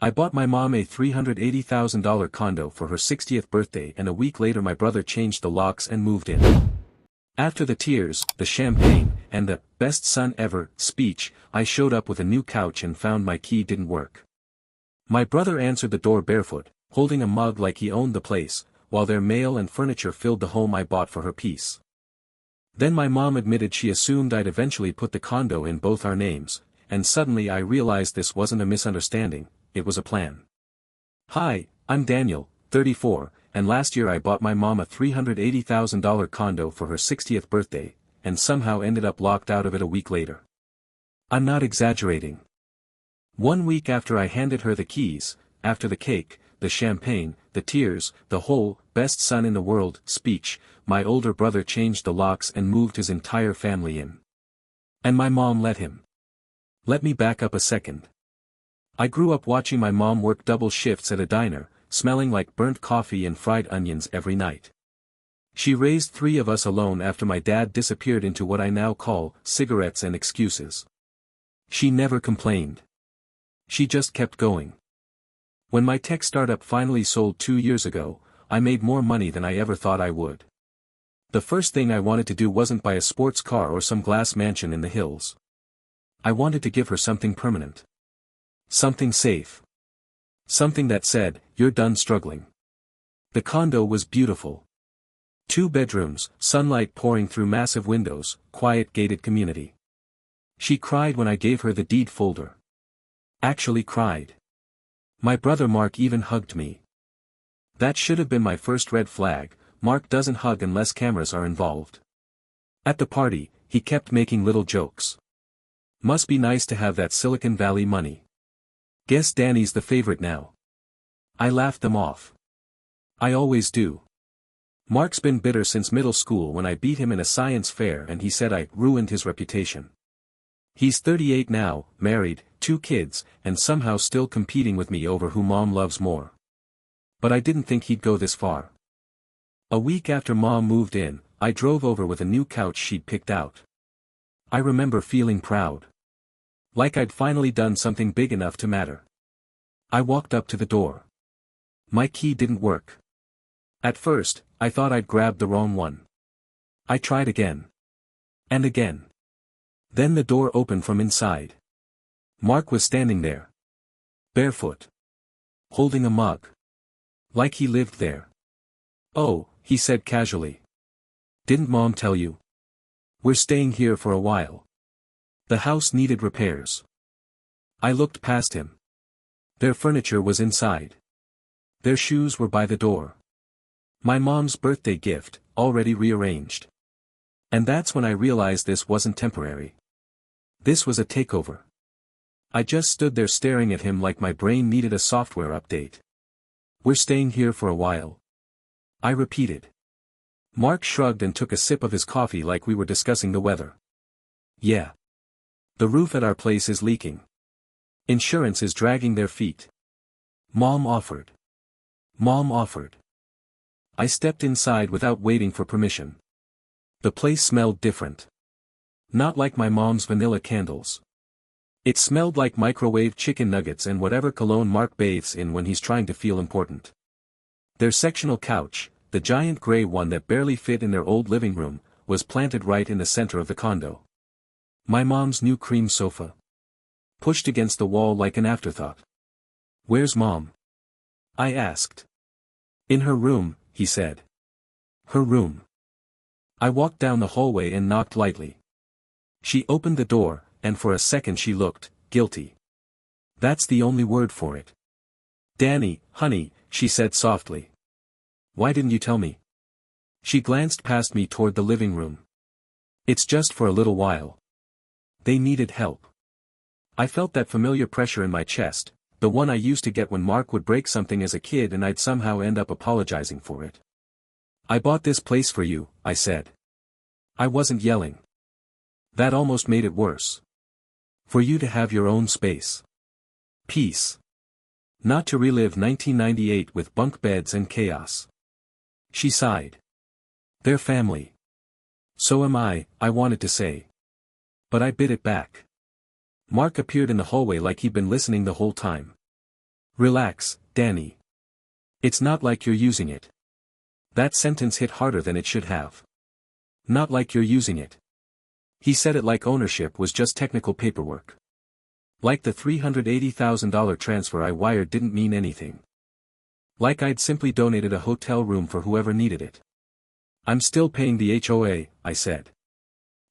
I bought my mom a $380,000 condo for her 60th birthday, and a week later my brother changed the locks and moved in. After the tears, the champagne, and the "best son ever" speech, I showed up with a new couch and found my key didn't work. My brother answered the door barefoot, holding a mug like he owned the place, while their mail and furniture filled the home I bought for her peace. Then my mom admitted she assumed I'd eventually put the condo in both our names, and suddenly I realized this wasn't a misunderstanding, it was a plan. Hi, I'm Daniel, 34, and last year I bought my mom a $380,000 condo for her 60th birthday, and somehow ended up locked out of it a week later. I'm not exaggerating. 1 week after I handed her the keys, after the cake, the champagne, the tears, the whole "best son in the world" speech, my older brother changed the locks and moved his entire family in. And my mom let him. Let me back up a second. I grew up watching my mom work double shifts at a diner, smelling like burnt coffee and fried onions every night. She raised 3 of us alone after my dad disappeared into what I now call cigarettes and excuses. She never complained. She just kept going. When my tech startup finally sold 2 years ago, I made more money than I ever thought I would. The first thing I wanted to do wasn't buy a sports car or some glass mansion in the hills. I wanted to give her something permanent. Something safe. Something that said, "You're done struggling." The condo was beautiful. 2 bedrooms, sunlight pouring through massive windows, quiet gated community. She cried when I gave her the deed folder. Actually cried. My brother Mark even hugged me. That should have been my first red flag. Mark doesn't hug unless cameras are involved. At the party, he kept making little jokes. Must be nice to have that Silicon Valley money. Guess Danny's the favorite now. I laughed them off. I always do. Mark's been bitter since middle school when I beat him in a science fair and he said I ruined his reputation. He's 38 now, married, 2 kids, and somehow still competing with me over who mom loves more. But I didn't think he'd go this far. A week after mom moved in, I drove over with a new couch she'd picked out. I remember feeling proud. Like I'd finally done something big enough to matter. I walked up to the door. My key didn't work. At first, I thought I'd grabbed the wrong one. I tried again. And again. Then the door opened from inside. Mark was standing there. Barefoot. Holding a mug. Like he lived there. "Oh," he said casually. "Didn't mom tell you? We're staying here for a while. The house needed repairs." I looked past him. Their furniture was inside. Their shoes were by the door. My mom's birthday gift, already rearranged. And that's when I realized this wasn't temporary. This was a takeover. I just stood there staring at him like my brain needed a software update. "We're staying here for a while," I repeated. Mark shrugged and took a sip of his coffee like we were discussing the weather. "Yeah. The roof at our place is leaking. Insurance is dragging their feet. Mom offered. Mom offered." I stepped inside without waiting for permission. The place smelled different. Not like my mom's vanilla candles. It smelled like microwave chicken nuggets and whatever cologne Mark bathes in when he's trying to feel important. Their sectional couch, the giant gray one that barely fit in their old living room, was planted right in the center of the condo. My mom's new cream sofa. Pushed against the wall like an afterthought. "Where's mom?" I asked. "In her room," he said. "Her room." I walked down the hallway and knocked lightly. She opened the door, and for a second she looked guilty. That's the only word for it. "Danny, honey," she said softly. "Why didn't you tell me?" She glanced past me toward the living room. "It's just for a little while." They needed help. I felt that familiar pressure in my chest, the one I used to get when Mark would break something as a kid and I'd somehow end up apologizing for it. "I bought this place for you," I said. I wasn't yelling. That almost made it worse. "For you to have your own space. Peace. Not to relive 1998 with bunk beds and chaos." She sighed. "They're family." "So am I wanted to say. But I bit it back. Mark appeared in the hallway like he'd been listening the whole time. Relax, Danny. It's not like you're using it. That sentence hit harder than it should have. Not like you're using it. He said it like ownership was just technical paperwork. Like the $380,000 transfer I wired didn't mean anything. Like I'd simply donated a hotel room for whoever needed it. I'm still paying the HOA, I said.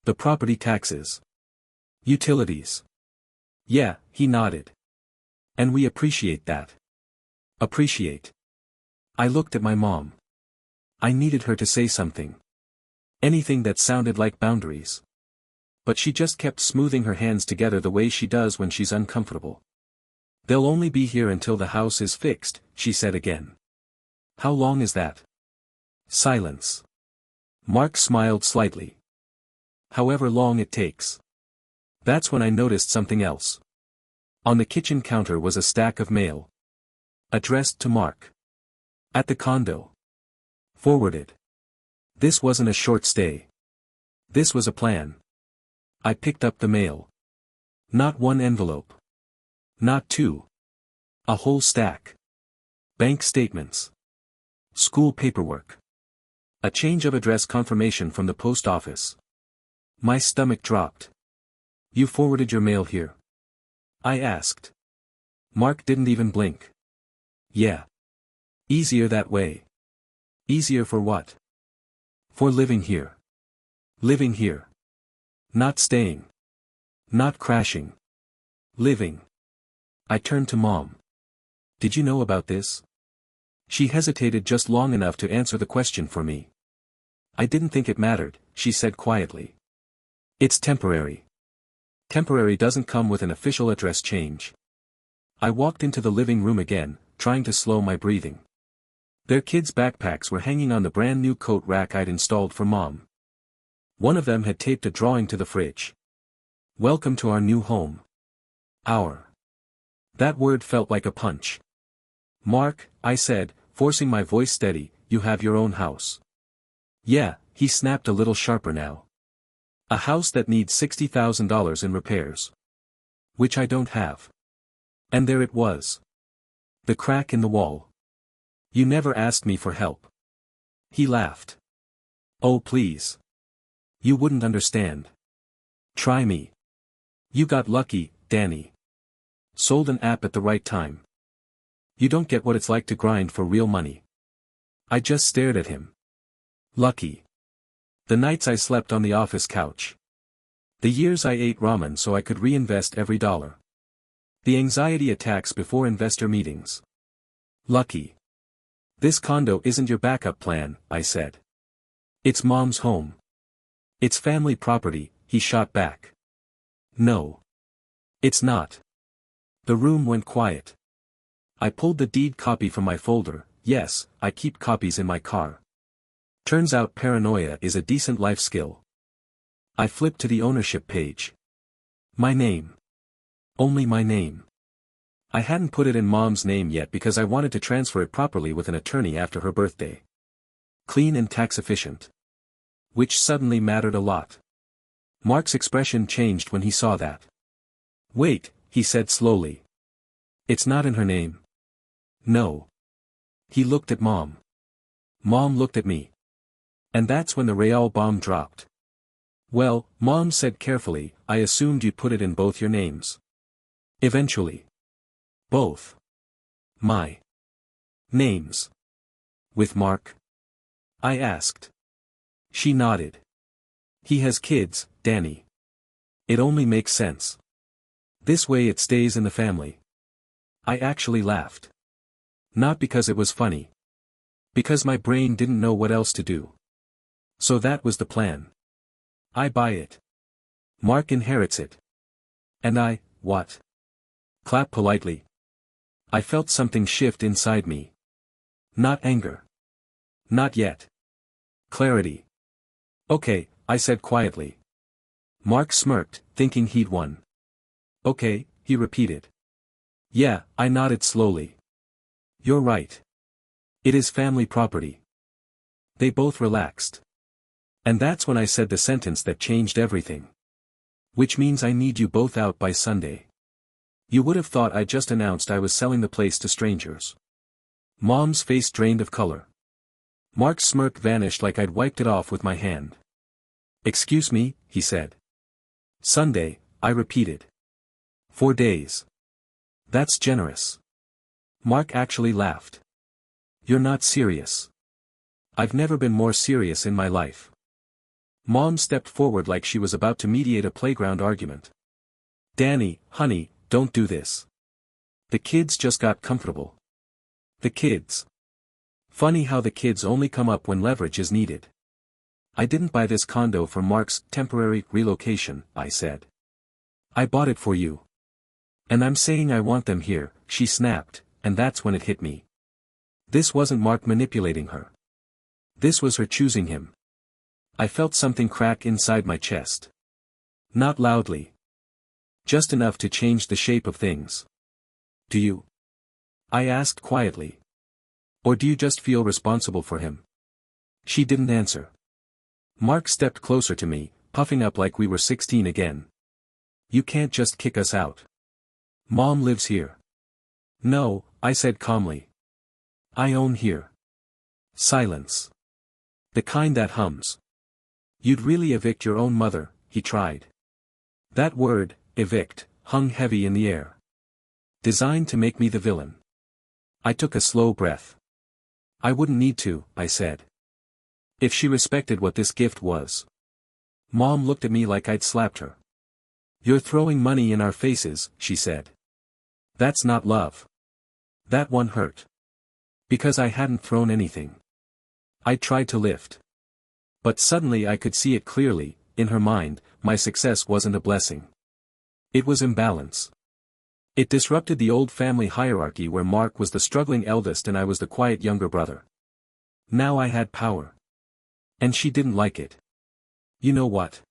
The property taxes. Utilities. Yeah, he nodded. And we appreciate that. Appreciate. I looked at my mom. I needed her to say something. Anything that sounded like boundaries. But she just kept smoothing her hands together the way she does when she's uncomfortable. They'll only be here until the house is fixed, she said again. How long is that? Silence. Mark smiled slightly. However long it takes. That's when I noticed something else. On the kitchen counter was a stack of mail. Addressed to Mark. At the condo. Forwarded. This wasn't a short stay. This was a plan. I picked up the mail. Not one envelope. Not two. A whole stack. Bank statements. School paperwork. A change of address confirmation from the post office. My stomach dropped. You forwarded your mail here? I asked. Mark didn't even blink. Yeah. Easier that way. Easier for what? For living here. Living here. Not staying. Not crashing. Living. I turned to Mom. Did you know about this? She hesitated just long enough to answer the question for me. I didn't think it mattered, she said quietly. It's temporary. Temporary doesn't come with an official address change. I walked into the living room again, trying to slow my breathing. Their kids' backpacks were hanging on the brand new coat rack I'd installed for Mom. One of them had taped a drawing to the fridge. Welcome to our new home. Our. That word felt like a punch. Mark, I said, forcing my voice steady, you have your own house. Yeah, he snapped a little sharper now. A house that needs $60,000 in repairs. Which I don't have. And there it was. The crack in the wall. You never asked me for help. He laughed. Oh please. You wouldn't understand. Try me. You got lucky, Danny. Sold an app at the right time. You don't get what it's like to grind for real money. I just stared at him. Lucky. The nights I slept on the office couch. The years I ate ramen so I could reinvest every dollar. The anxiety attacks before investor meetings. Lucky. This condo isn't your backup plan, I said. It's Mom's home. It's family property, he shot back. No. It's not. The room went quiet. I pulled the deed copy from my folder. Yes, I keep copies in my car. Turns out paranoia is a decent life skill. I flipped to the ownership page. My name. Only my name. I hadn't put it in Mom's name yet because I wanted to transfer it properly with an attorney after her birthday. Clean and tax efficient. Which suddenly mattered a lot. Mark's expression changed when he saw that. Wait, he said slowly. It's not in her name. No. He looked at Mom. Mom looked at me. And that's when the real bomb dropped. Well, Mom said carefully, I assumed you'd put it in both your names. Eventually. Both. My. Names. With Mark? I asked. She nodded. He has kids, Danny. It only makes sense. This way it stays in the family. I actually laughed. Not because it was funny. Because my brain didn't know what else to do. So that was the plan. I buy it. Mark inherits it. And I, what? Clap politely. I felt something shift inside me. Not anger. Not yet. Clarity. Okay, I said quietly. Mark smirked, thinking he'd won. Okay, he repeated. Yeah, I nodded slowly. You're right. It is family property. They both relaxed. And that's when I said the sentence that changed everything. Which means I need you both out by Sunday. You would have thought I just announced I was selling the place to strangers. Mom's face drained of color. Mark's smirk vanished like I'd wiped it off with my hand. Excuse me, he said. Sunday, I repeated. 4 days. That's generous. Mark actually laughed. You're not serious. I've never been more serious in my life. Mom stepped forward like she was about to mediate a playground argument. Danny, honey, don't do this. The kids just got comfortable. The kids. Funny how the kids only come up when leverage is needed. I didn't buy this condo for Mark's temporary relocation, I said. I bought it for you. And I'm saying I want them here, she snapped, and that's when it hit me. This wasn't Mark manipulating her. This was her choosing him. I felt something crack inside my chest. Not loudly. Just enough to change the shape of things. Do you? I asked quietly. Or do you just feel responsible for him? She didn't answer. Mark stepped closer to me, puffing up like we were 16 again. You can't just kick us out. Mom lives here. No, I said calmly. I own here. Silence. The kind that hums. You'd really evict your own mother, he tried. That word, evict, hung heavy in the air. Designed to make me the villain. I took a slow breath. I wouldn't need to, I said. If she respected what this gift was. Mom looked at me like I'd slapped her. You're throwing money in our faces, she said. That's not love. That one hurt. Because I hadn't thrown anything. I tried to lift. But suddenly I could see it clearly, in her mind, my success wasn't a blessing. It was imbalance. It disrupted the old family hierarchy where Mark was the struggling eldest and I was the quiet younger brother. Now I had power. And she didn't like it. You know what?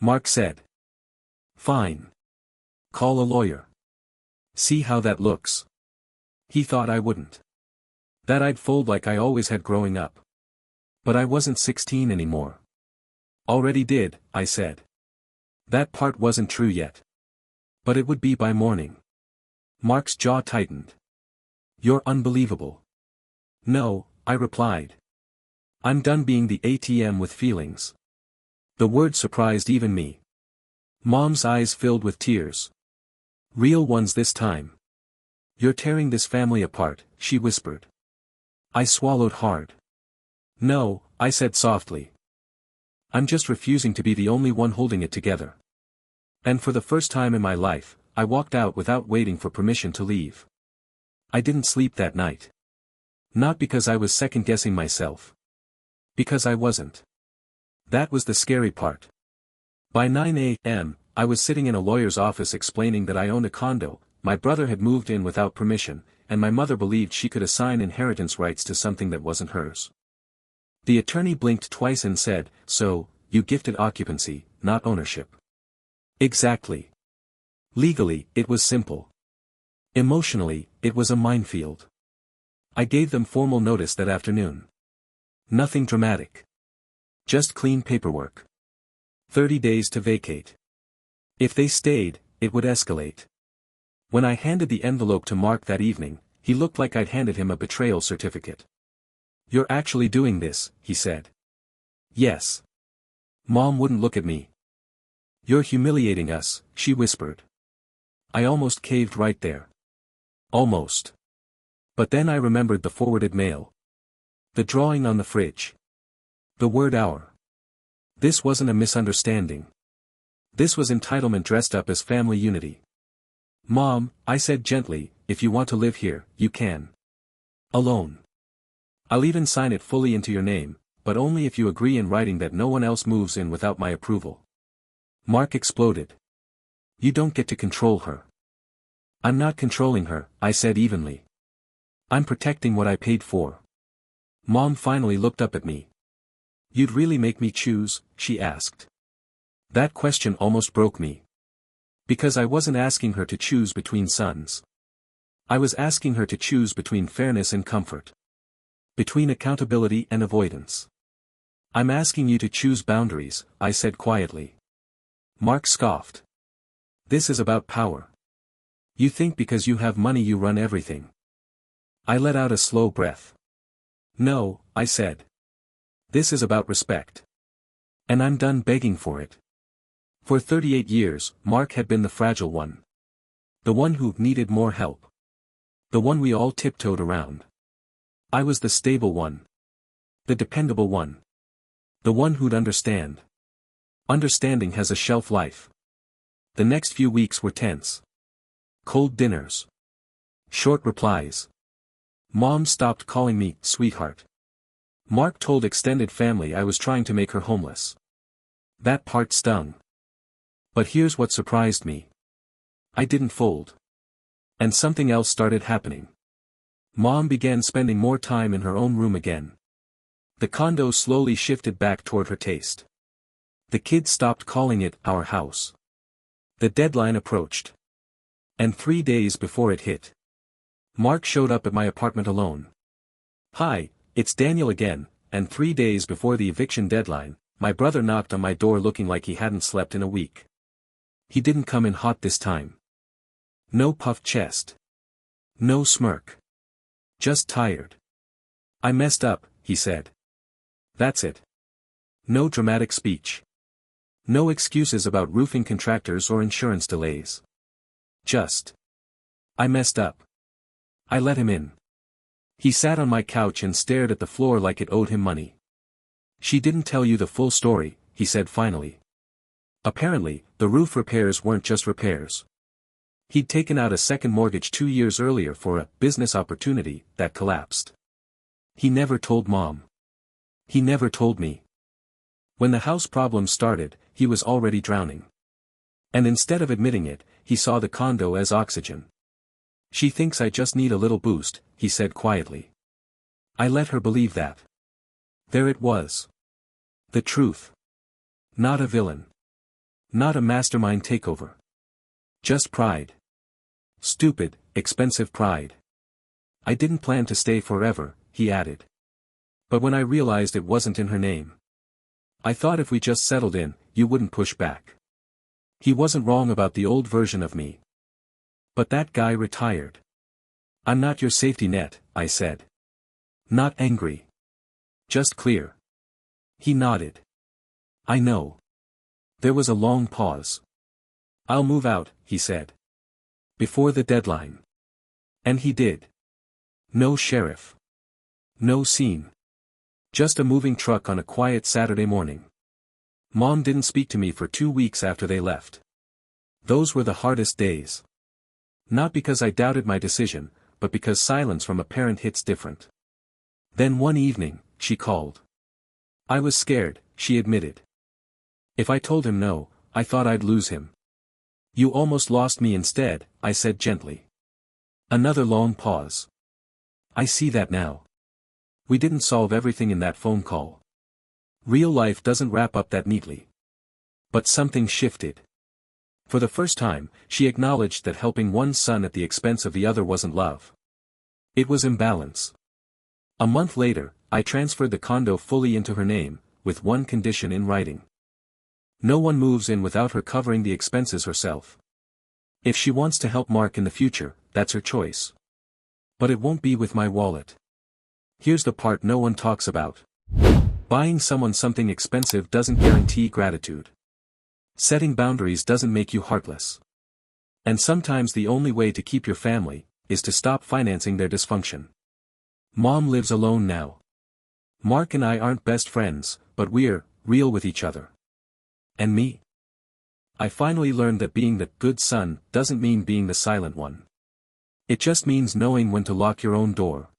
Mark said. Fine. Call a lawyer. See how that looks. He thought I wouldn't. That I'd fold like I always had growing up. But I wasn't 16 anymore. Already did, I said. That part wasn't true yet. But it would be by morning. Mark's jaw tightened. You're unbelievable. No, I replied. I'm done being the ATM with feelings. The word surprised even me. Mom's eyes filled with tears. Real ones this time. You're tearing this family apart, she whispered. I swallowed hard. No, I said softly. I'm just refusing to be the only one holding it together. And for the first time in my life, I walked out without waiting for permission to leave. I didn't sleep that night. Not because I was second-guessing myself. Because I wasn't. That was the scary part. By 9 a.m., I was sitting in a lawyer's office explaining that I owned a condo, my brother had moved in without permission, and my mother believed she could assign inheritance rights to something that wasn't hers. The attorney blinked twice and said, so, you gifted occupancy, not ownership. Exactly. Legally, it was simple. Emotionally, it was a minefield. I gave them formal notice that afternoon. Nothing dramatic. Just clean paperwork. 30 days to vacate. If they stayed, it would escalate. When I handed the envelope to Mark that evening, he looked like I'd handed him a betrayal certificate. You're actually doing this, he said. Yes. Mom wouldn't look at me. You're humiliating us, she whispered. I almost caved right there. Almost. But then I remembered the forwarded mail. The drawing on the fridge. The word our. This wasn't a misunderstanding. This was entitlement dressed up as family unity. Mom, I said gently, if you want to live here, you can. Alone. I'll even sign it fully into your name, but only if you agree in writing that no one else moves in without my approval. Mark exploded. You don't get to control her. I'm not controlling her, I said evenly. I'm protecting what I paid for. Mom finally looked up at me. You'd really make me choose, she asked. That question almost broke me. Because I wasn't asking her to choose between sons. I was asking her to choose between fairness and comfort. Between accountability and avoidance. I'm asking you to choose boundaries, I said quietly. Mark scoffed. This is about power. You think because you have money you run everything. I let out a slow breath. No, I said. This is about respect. And I'm done begging for it. For 38 years, Mark had been the fragile one. The one who needed more help. The one we all tiptoed around. I was the stable one. The dependable one. The one who'd understand. Understanding has a shelf life. The next few weeks were tense. Cold dinners. Short replies. Mom stopped calling me sweetheart. Mark told extended family I was trying to make her homeless. That part stung. But here's what surprised me. I didn't fold. And something else started happening. Mom began spending more time in her own room again. The condo slowly shifted back toward her taste. The kids stopped calling it our house. The deadline approached. And 3 days before it hit, Mark showed up at my apartment alone. Hi, it's Daniel again, and 3 days before the eviction deadline, my brother knocked on my door looking like he hadn't slept in a week. He didn't come in hot this time. No puffed chest. No smirk. Just tired. I messed up, he said. That's it. No dramatic speech. No excuses about roofing contractors or insurance delays. Just. I messed up. I let him in. He sat on my couch and stared at the floor like it owed him money. She didn't tell you the full story, he said finally. Apparently, the roof repairs weren't just repairs. He'd taken out a second mortgage 2 years earlier for a business opportunity that collapsed. He never told Mom. He never told me. When the house problems started, he was already drowning. And instead of admitting it, he saw the condo as oxygen. She thinks I just need a little boost, he said quietly. I let her believe that. There it was. The truth. Not a villain. Not a mastermind takeover. Just pride. Stupid, expensive pride. I didn't plan to stay forever, he added. But when I realized it wasn't in her name. I thought if we just settled in, you wouldn't push back. He wasn't wrong about the old version of me. But that guy retired. I'm not your safety net, I said. Not angry. Just clear. He nodded. I know. There was a long pause. I'll move out, he said. Before the deadline. And he did. No sheriff. No scene. Just a moving truck on a quiet Saturday morning. Mom didn't speak to me for 2 weeks after they left. Those were the hardest days. Not because I doubted my decision, but because silence from a parent hits different. Then one evening, she called. I was scared, she admitted. If I told him no, I thought I'd lose him. You almost lost me instead, I said gently. Another long pause. I see that now. We didn't solve everything in that phone call. Real life doesn't wrap up that neatly. But something shifted. For the first time, she acknowledged that helping one son at the expense of the other wasn't love. It was imbalance. A month later, I transferred the condo fully into her name, with one condition in writing. No one moves in without her covering the expenses herself. If she wants to help Mark in the future, that's her choice. But it won't be with my wallet. Here's the part no one talks about. Buying someone something expensive doesn't guarantee gratitude. Setting boundaries doesn't make you heartless. And sometimes the only way to keep your family is to stop financing their dysfunction. Mom lives alone now. Mark and I aren't best friends, but we're real with each other. And me? I finally learned that being the good son doesn't mean being the silent one. It just means knowing when to lock your own door.